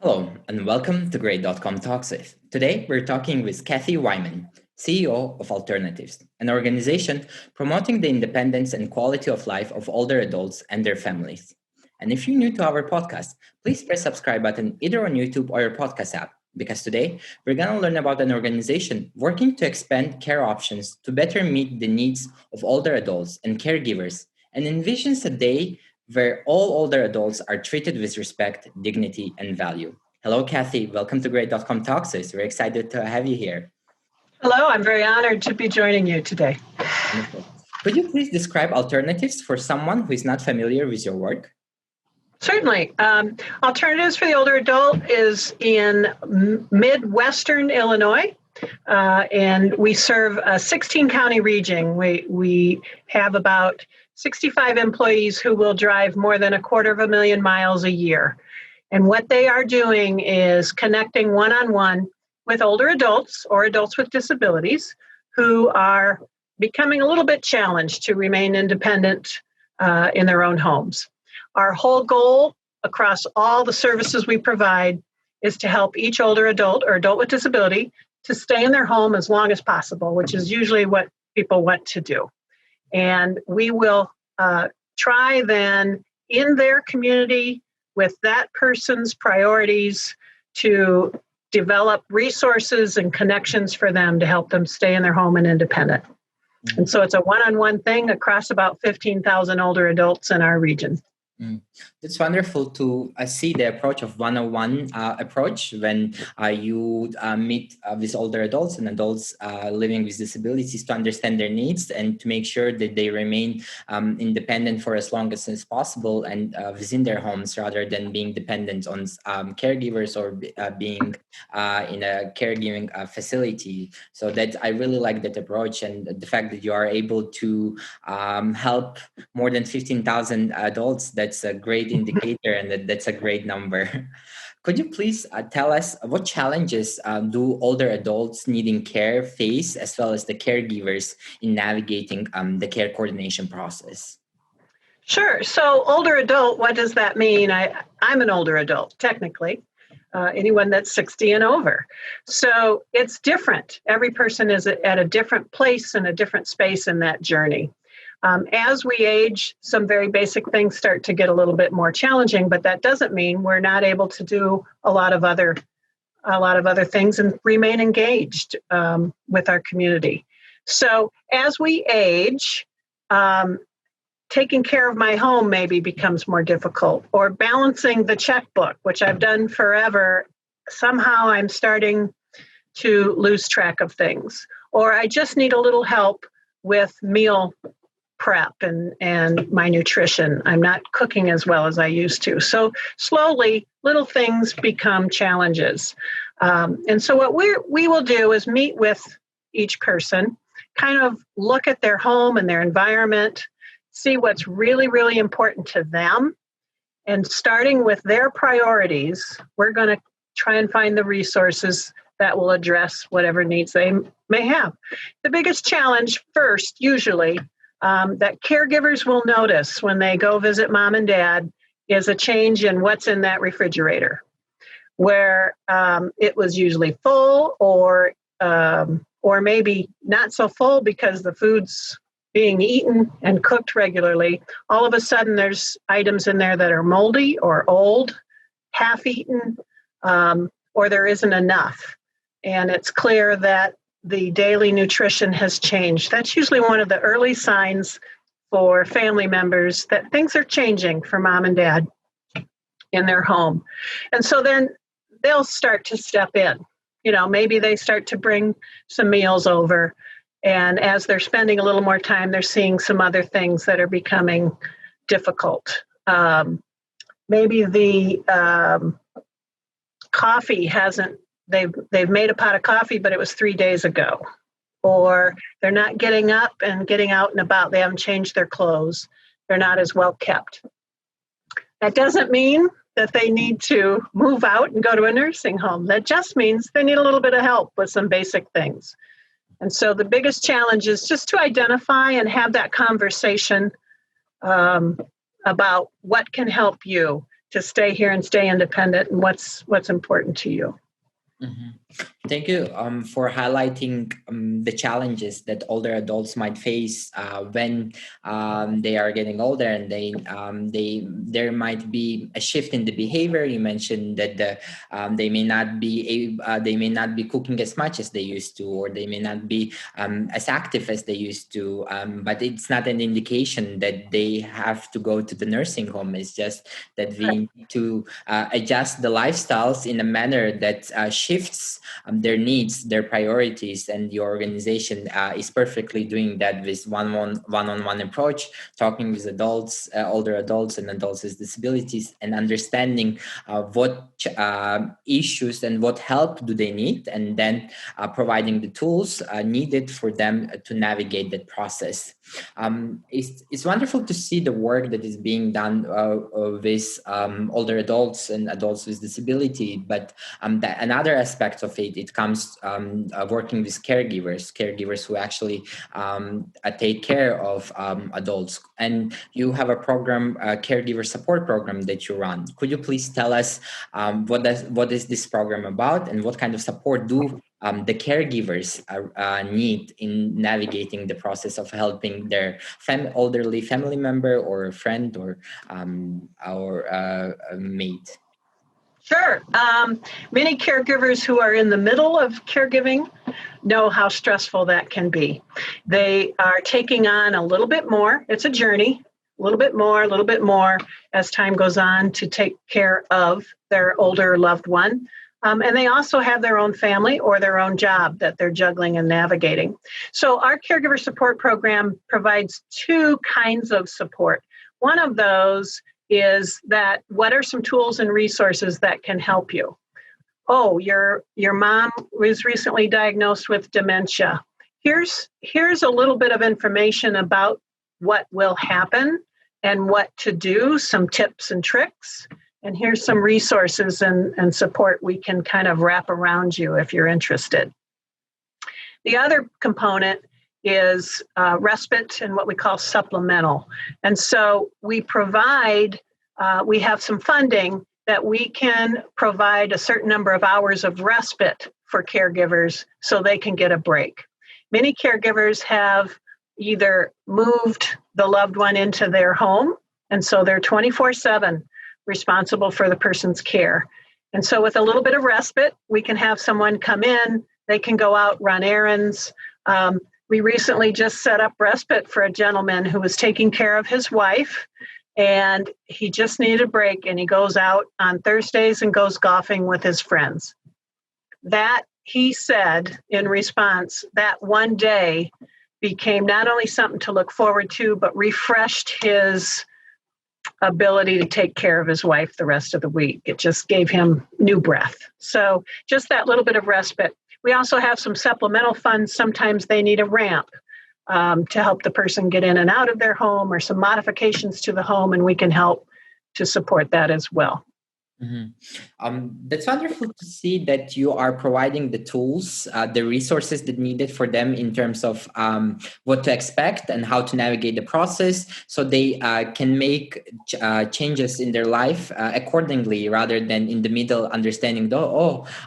Hello, and welcome to Grade.com Talks With. Today, we're talking with Kathy Wyman, CEO of Alternatives, an organization promoting the independence and quality of life of older adults and their families. And if you're new to our podcast, please press subscribe button either on YouTube or your podcast app, because today we're going to learn about an organization working to expand care options to better meet the needs of older adults and caregivers, and envisions a day where all older adults are treated with respect, dignity, and value. Hello, Kathy. Welcome to Great.com Talks. We're excited to have you here. Hello, I'm very honored to be joining you today. Wonderful. Could you please describe Alternatives for someone who is not familiar with your work? Certainly. Alternatives for the Older Adult is in Midwestern Illinois, and we serve a 16-county region. We have about 65 employees who will drive more than 250,000 miles a year. And what they are doing is connecting one-on-one with older adults or adults with disabilities who are becoming a little bit challenged to remain independent in their own homes. Our whole goal across all the services we provide is to help each older adult or adult with disability to stay in their home as long as possible, which is usually what people want to do. And we will try then in their community with that person's priorities to develop resources and connections for them to help them stay in their home and independent. And so it's a one-on-one thing across about 15,000 older adults in our region. It's wonderful to see the approach of one-on-one approach when you meet with older adults and adults living with disabilities to understand their needs and to make sure that they remain independent for as long as possible and within their homes rather than being dependent on caregivers or being in a caregiving facility. So that I really like that approach, and the fact that you are able to help more than 15,000 adults. That's a great indicator, and that's a great number. Could you please tell us what challenges do older adults needing care face, as well as the caregivers in navigating the care coordination process? Sure. So older adult, what does that mean? I'm an older adult, technically. Anyone that's 60 and over. So it's different. Every person is at a different place and a different space in that journey. As we age, some very basic things start to get a little bit more challenging, but that doesn't mean we're not able to do a lot of other things and remain engaged with our community. So as we age, taking care of my home maybe becomes more difficult, or balancing the checkbook, which I've done forever. Somehow I'm starting to lose track of things, or I just need a little help with meal prep and my nutrition. I'm not cooking as well as I used to. So slowly, little things become challenges. And so what we will do is meet with each person, kind of look at their home and their environment, see what's really, really important to them. And starting with their priorities, we're going to try and find the resources that will address whatever needs they may have. The biggest challenge first, usually, that caregivers will notice when they go visit mom and dad is a change in what's in that refrigerator, where it was usually full or maybe not so full because the food's being eaten and cooked regularly. All of a sudden, there's items in there that are moldy or old, half-eaten, or there isn't enough. And it's clear that the daily nutrition has changed. That's usually one of the early signs for family members that things are changing for mom and dad in their home. And so then they'll start to step in. Maybe they start to bring some meals over. And as they're spending a little more time, they're seeing some other things that are becoming difficult. Maybe the coffee hasn't, they've made a pot of coffee, but it was 3 days ago. Or they're not getting up and getting out and about. They haven't changed their clothes. They're not as well kept. That doesn't mean that they need to move out and go to a nursing home. That just means they need a little bit of help with some basic things. And so the biggest challenge is just to identify and have that conversation about what can help you. to stay here and stay independent, and what's important to you. Mhm. Thank you for highlighting the challenges that older adults might face when they are getting older, and there might be a shift in the behavior. You mentioned that they may not be cooking as much as they used to, or they may not be as active as they used to. But it's not an indication that they have to go to the nursing home. It's just that we need to adjust the lifestyles in a manner that shifts their needs, their priorities, and your organization is perfectly doing that with one-on-one approach, talking with adults, older adults and adults with disabilities, and understanding what issues and what help do they need, and then providing the tools needed for them to navigate that process. It's wonderful to see the work that is being done with older adults and adults with disability, but another aspect of it comes working with caregivers who actually take care of adults. And you have a program, a Caregiver Support program that you run. Could you please tell us what is this program about, and what kind of support do the caregivers need in navigating the process of helping their elderly family member or a friend or a mate? Sure. Many caregivers who are in the middle of caregiving know how stressful that can be. They are taking on a little bit more. It's a journey, a little bit more as time goes on to take care of their older loved one. And they also have their own family or their own job that they're juggling and navigating. So our Caregiver Support program provides two kinds of support. One of those is that what are some tools and resources that can help you? Oh, your mom was recently diagnosed with dementia. Here's a little bit of information about what will happen and what to do, some tips and tricks. And here's some resources and support we can kind of wrap around you if you're interested. The other component is respite and what we call supplemental. And so we have some funding that we can provide a certain number of hours of respite for caregivers so they can get a break. Many caregivers have either moved the loved one into their home, and so they're 24/7 responsible for the person's care. And so with a little bit of respite, we can have someone come in, they can go out, run errands. We recently just set up respite for a gentleman who was taking care of his wife, and he just needed a break, and he goes out on Thursdays and goes golfing with his friends. That, he said in response, that one day became not only something to look forward to, but refreshed his ability to take care of his wife the rest of the week. It just gave him new breath. So just that little bit of respite. We also have some supplemental funds. Sometimes they need a ramp to help the person get in and out of their home, or some modifications to the home, and we can help to support that as well. That's wonderful to see that you are providing the tools, the resources that needed for them in terms of what to expect and how to navigate the process, so they can make changes in their life accordingly, rather than in the middle understanding,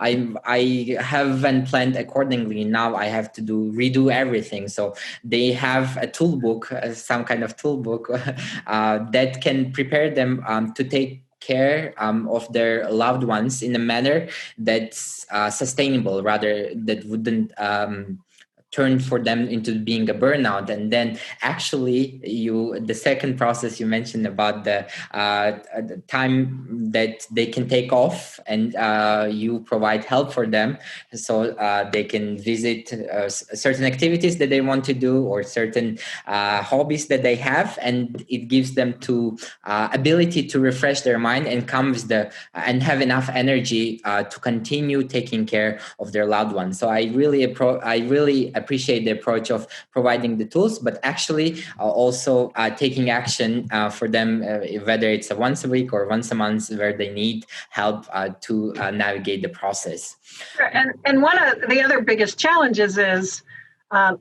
I haven't planned accordingly, now I have to redo everything. So they have a toolbook, some kind of toolbook that can prepare them to take care of their loved ones in a manner that's sustainable, rather that wouldn't turn for them into being a burnout. And then actually the second process you mentioned about the time that they can take off, and you provide help for them so they can visit certain activities that they want to do, or certain hobbies that they have, and it gives them to ability to refresh their mind and come with and have enough energy to continue taking care of their loved ones. So I really appreciate the approach of providing the tools, but actually also taking action for them, whether it's once a week or once a month, where they need help to navigate the process. Sure. And one of the other biggest challenges is,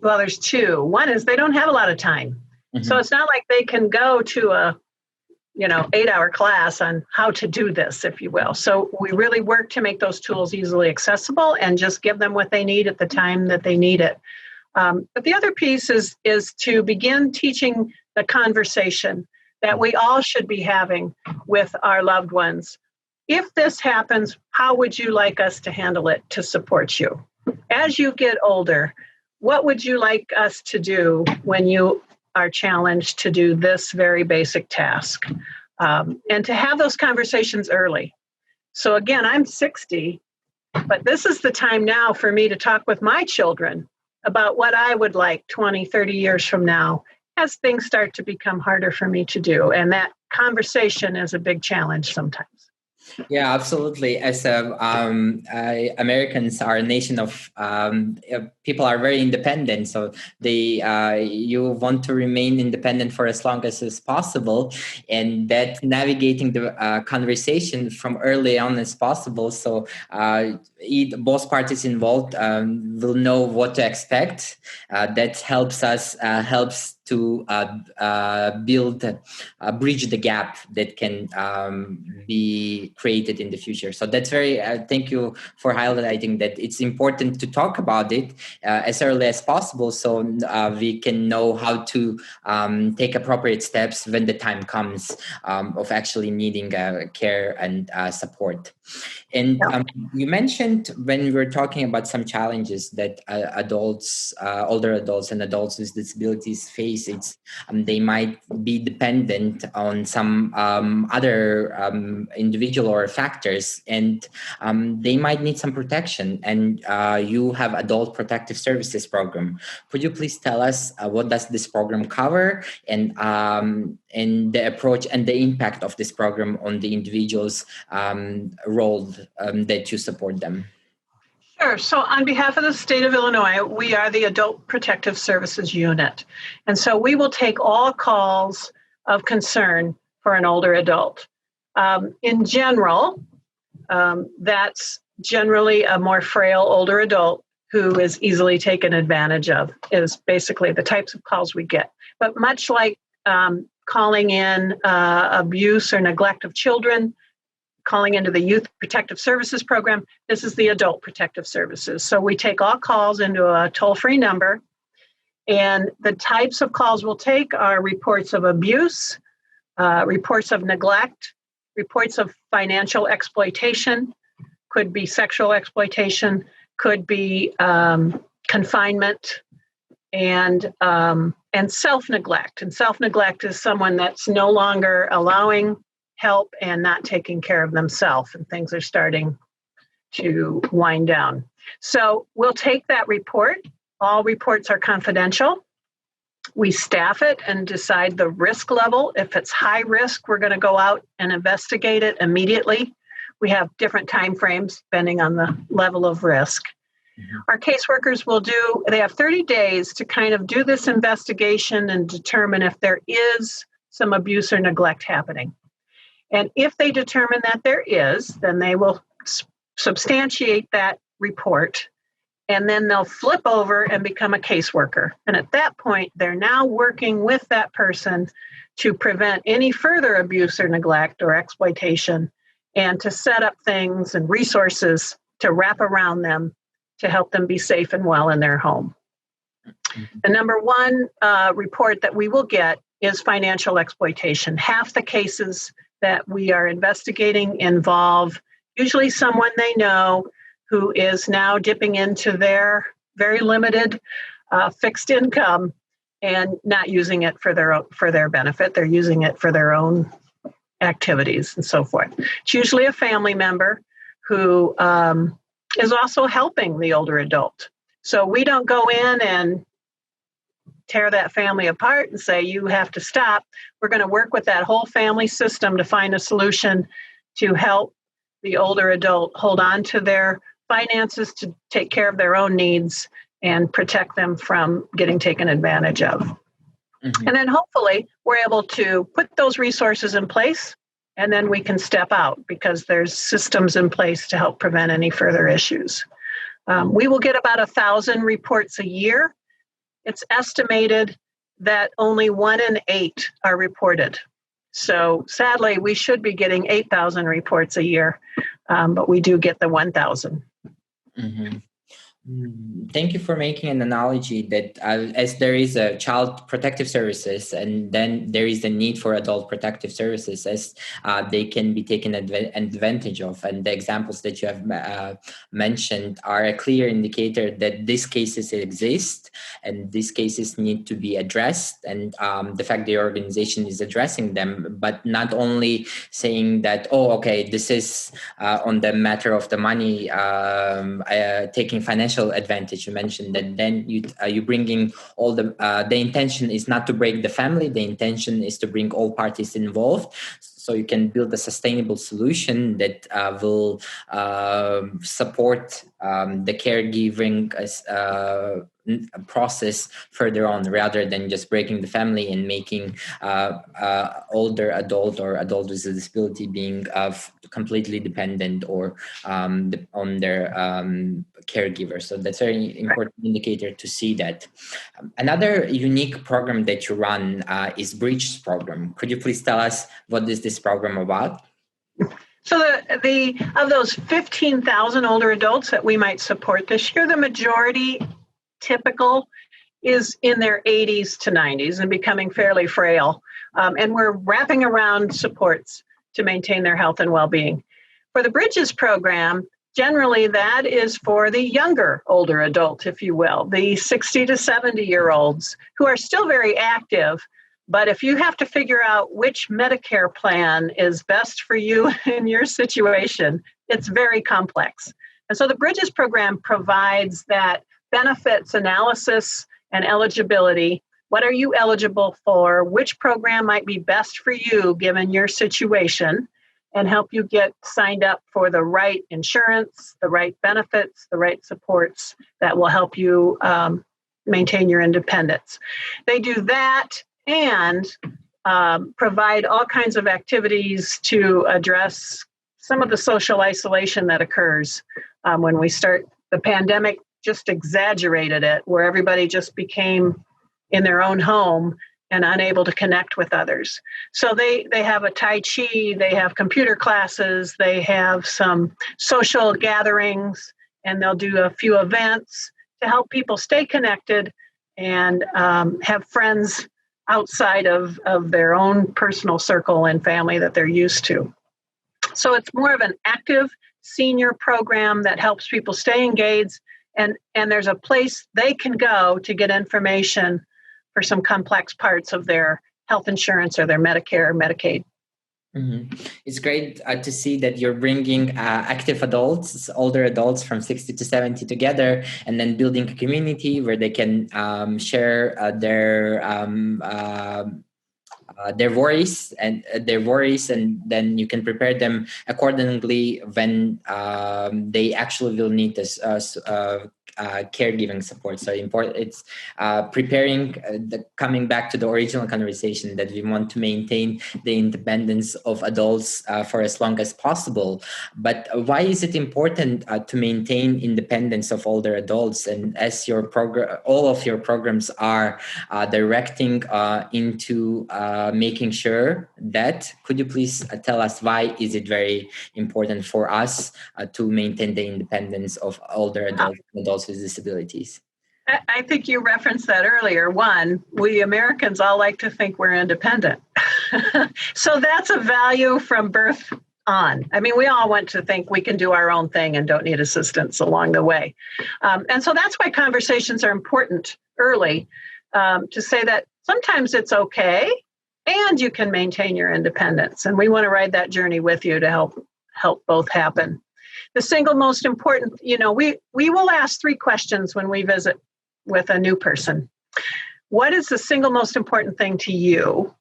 there's two. One is they don't have a lot of time. Mm-hmm. So it's not like they can go to a 8-hour class on how to do this, if you will. So we really work to make those tools easily accessible and just give them what they need at the time that they need it. But the other piece is to begin teaching the conversation that we all should be having with our loved ones. If this happens, how would you like us to handle it to support you? As you get older, what would you like us to do when you are challenged to do this very basic task? And to have those conversations early. So again, I'm 60, but this is the time now for me to talk with my children about what I would like 20, 30 years from now as things start to become harder for me to do. And that conversation is a big challenge sometimes. Yeah, absolutely. As Americans are a nation of people are very independent, so they you want to remain independent for as long as is possible, and that navigating the conversation from early on as possible. So both parties involved will know what to expect. That helps us to bridge the gap that can be created in the future. So that's very, thank you for highlighting that it's important to talk about it as early as possible, so we can know how to take appropriate steps when the time comes of actually needing care and support. And you mentioned when we were talking about some challenges that adults, older adults and adults with disabilities face, they might be dependent on some other individual or factors, and they might need some protection. And you have Adult Protective Services program. Could you please tell us what does this program cover, and the approach and the impact of this program on the individual's role that you support them? Sure. So on behalf of the state of Illinois, we are the Adult Protective Services Unit. And so we will take all calls of concern for an older adult. In general, that's generally a more frail older adult who is easily taken advantage of, is basically the types of calls we get. But much like calling in abuse or neglect of children, calling into the Youth Protective Services Program, this is the Adult Protective Services. So we take all calls into a toll-free number, and the types of calls we'll take are reports of abuse, reports of neglect, reports of financial exploitation, could be sexual exploitation, could be confinement, and self-neglect. And self-neglect is someone that's no longer allowing help and not taking care of themselves, and things are starting to wind down. So we'll take that report. All reports are confidential. We staff it and decide the risk level. If it's high risk, we're going to go out and investigate it immediately. We have different time frames depending on the level of risk. Mm-hmm. Our caseworkers they have 30 days to kind of do this investigation and determine if there is some abuse or neglect happening. And if they determine that there is, then they will substantiate that report, and then they'll flip over and become a caseworker. And at that point, they're now working with that person to prevent any further abuse or neglect or exploitation, and to set up things and resources to wrap around them to help them be safe and well in their home. The number one report that we will get is financial exploitation. Half the cases that we are investigating involve usually someone they know who is now dipping into their very limited fixed income and not using it for their benefit. They're using it for their own activities and so forth. It's usually a family member who is also helping the older adult. So we don't go in and tear that family apart and say, you have to stop. We're going to work with that whole family system to find a solution to help the older adult hold on to their finances, to take care of their own needs and protect them from getting taken advantage of. Mm-hmm. And then hopefully we're able to put those resources in place, and then we can step out because there's systems in place to help prevent any further issues. We will get about 1,000 reports a year. It's estimated that only 1 in 8 are reported. So sadly, we should be getting 8,000 reports a year, but we do get the 1,000. Mm-hmm. Thank you for making an analogy that as there is a child protective services, and then there is a need for adult protective services, as they can be taken advantage of. And the examples that you have mentioned are a clear indicator that these cases exist and these cases need to be addressed. And the fact the organization is addressing them, but not only saying that, oh, okay, this is on the matter of the money, taking financial advantage. You mentioned that then you bringing all the intention is not to break the family. The intention is to bring all parties involved, so you can build a sustainable solution that will support the caregiving process further on, rather than just breaking the family and making older adult or adult with a disability being completely dependent or on their caregiver. So that's a very important indicator to see that. Another unique program that you run is Bridges program. Could you please tell us what is this program about? So the of those 15,000 older adults that we might support this year, the majority typical is in their 80s to 90s and becoming fairly frail. And we're wrapping around supports to maintain their health and well-being. For the Bridges program, generally that is for the younger older adult, if you will, the 60 to 70-year-olds who are still very active. But if you have to figure out which Medicare plan is best for you in your situation, it's very complex. And so the Bridges program provides that benefits analysis and eligibility. What are you eligible for? Which program might be best for you given your situation? And help you get signed up for the right insurance, the right benefits, the right supports that will help you maintain your independence. They do that and provide all kinds of activities to address some of the social isolation that occurs when we start. The pandemic just exaggerated it, where everybody just became in their own home and unable to connect with others. So they have a Tai Chi, they have computer classes, they have some social gatherings, and they'll do a few events to help people stay connected and have friends outside of their own personal circle and family that they're used to. So it's more of an active senior program that helps people stay engaged, and there's a place they can go to get information for some complex parts of their health insurance or their Medicare or Medicaid. Mm-hmm. It's great to see that you're bringing active adults, older adults from 60 to 70 together, and then building a community where they can share their worries, and then you can prepare them accordingly when they actually will need this caregiving support. So important, it's preparing, coming back to the original conversation, that we want to maintain the independence of adults for as long as possible. But why is it important to maintain independence of older adults? And as your program, all of your programs are directing into making sure that, could you please tell us why is it very important for us to maintain the independence of older adults with disabilities? I think you referenced that earlier. One, we Americans all like to think we're independent. So that's a value from birth on. I mean, we all want to think we can do our own thing and don't need assistance along the way. And so that's why conversations are important early, to say that sometimes it's okay and you can maintain your independence. And we want to ride that journey with you to help both happen. The single most important, we will ask 3 questions when we visit with a new person. What is the single most important thing to you?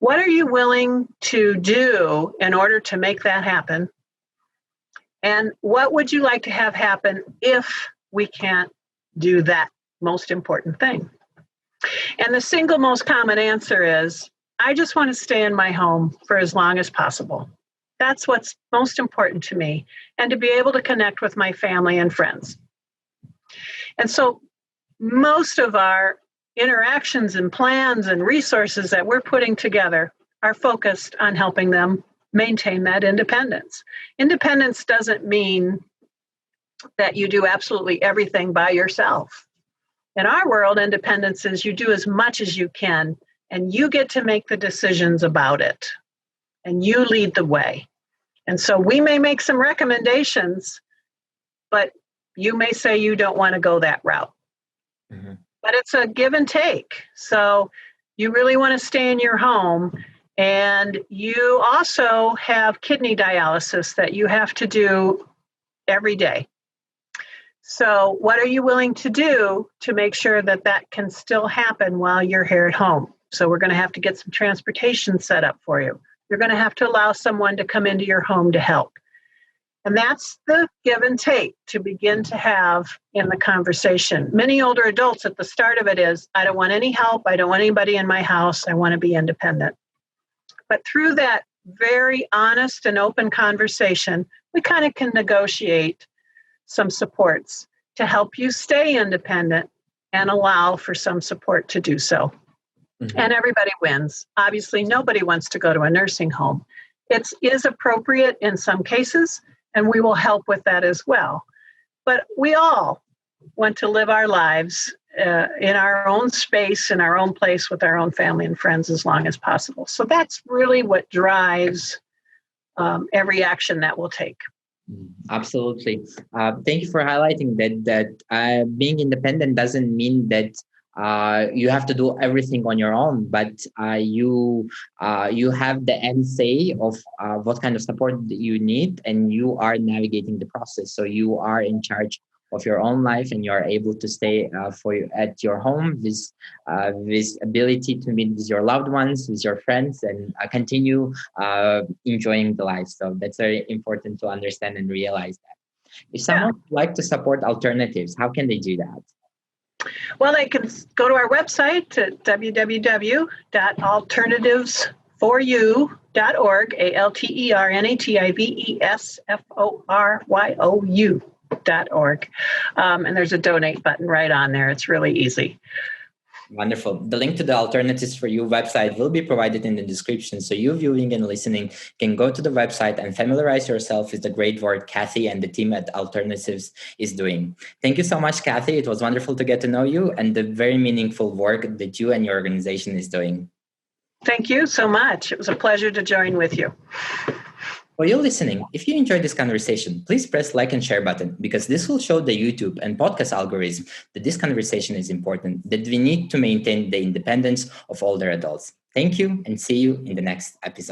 What are you willing to do in order to make that happen? And what would you like to have happen if we can't do that most important thing? And the single most common answer is, I just want to stay in my home for as long as possible. That's what's most important to me, and to be able to connect with my family and friends. And so most of our interactions and plans and resources that we're putting together are focused on helping them maintain that independence. Independence doesn't mean that you do absolutely everything by yourself. In our world, independence is you do as much as you can, and you get to make the decisions about it, and you lead the way. And so we may make some recommendations, but you may say you don't want to go that route. Mm-hmm. But it's a give and take. So you really want to stay in your home, and you also have kidney dialysis that you have to do every day. So what are you willing to do to make sure that that can still happen while you're here at home? So we're going to have to get some transportation set up for you. You're going to have to allow someone to come into your home to help. And that's the give and take to begin to have in the conversation. Many older adults at the start of it is, I don't want any help. I don't want anybody in my house. I want to be independent. But through that very honest and open conversation, we kind of can negotiate some supports to help you stay independent and allow for some support to do so. Mm-hmm. And everybody wins. Obviously, nobody wants to go to a nursing home. It is appropriate in some cases, and we will help with that as well. But we all want to live our lives in our own space, in our own place with our own family and friends as long as possible. So that's really what drives every action that we'll take. Absolutely. Thank you for highlighting that being independent doesn't mean that you have to do everything on your own, but you have the end say of what kind of support you need, and you are navigating the process. So you are in charge of your own life, and you are able to stay at your home with ability to meet with your loved ones, with your friends, and continue enjoying the life. So that's very important to understand and realize that. If someone would like to support alternatives, how can they do that? Well, they can go to our website at www.alternativesforyou.org, ALTERNATIVESFORYOU.org. And there's a donate button right on there. It's really easy. Wonderful. The link to the Alternatives for You website will be provided in the description. So you viewing and listening can go to the website and familiarize yourself with the great work Kathy and the team at Alternatives is doing. Thank you so much, Kathy. It was wonderful to get to know you and the very meaningful work that you and your organization is doing. Thank you so much. It was a pleasure to join with you. For you listening, if you enjoyed this conversation, please press like and share button, because this will show the YouTube and podcast algorithm that this conversation is important, that we need to maintain the independence of older adults. Thank you, and see you in the next episode.